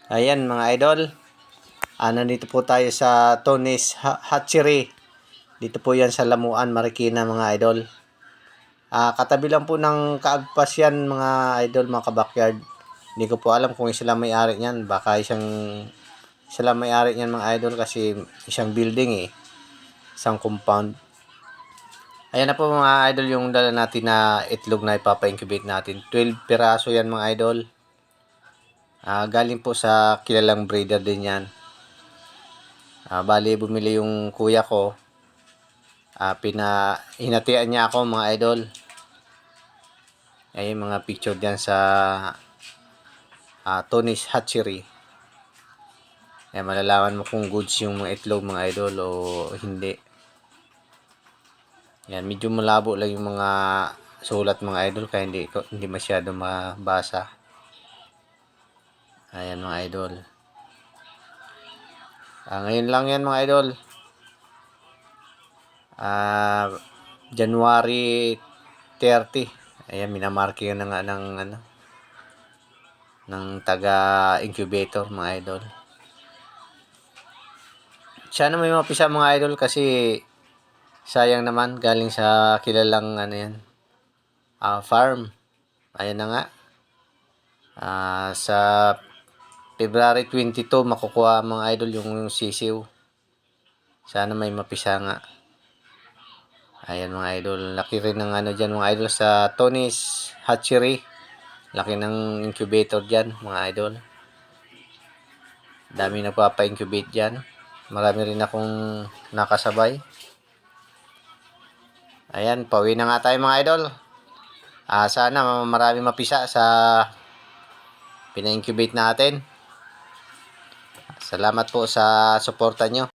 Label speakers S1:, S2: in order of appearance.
S1: Ayan mga idol, nandito po tayo sa Tony's Hatchery. Dito po yan sa Lamuan, Marikina mga idol. Katabi lang po ng kaagpas yan mga idol, mga kabakyard. Hindi ko po alam kung sila may-ari niyan. Baka sila may-ari niyan mga idol kasi isang building isang compound. Ayan na po mga idol yung dala natin na itlog na ipapa-incubate natin. 12 piraso yan mga idol. Galing po sa kilalang breeder din yan. Bali bumili yung kuya ko. Hinatian niya ako mga idol. Ay mga picture diyan sa Tony's Hatchery. Ay malalaman mo kung goods yung mga itlog mga idol o hindi. Yan, medyo malabo lang yung mga sulat mga idol kaya hindi masyado mabasa. Ayan mga idol. Ngayon lang yan mga idol. January 30. Ayan, minamarking na nga ng taga-incubator mga idol. Sana may mapisa mga idol kasi sayang naman galing sa kilalang farm. Ayan na nga. Sa February 22 makukuha mga idol yung sisiw. Sana may mapisa nga. Ayan mga idol, laki rin ng dyan mga idol sa Tony's Hatchery. Laki ng incubator dyan mga idol. Dami nagpapa-incubate dyan. Marami rin akong nakasabay. Ayan, pauwi na nga tayo mga idol. Sana marami mapisa sa pina-incubate natin. Salamat po sa suporta nyo.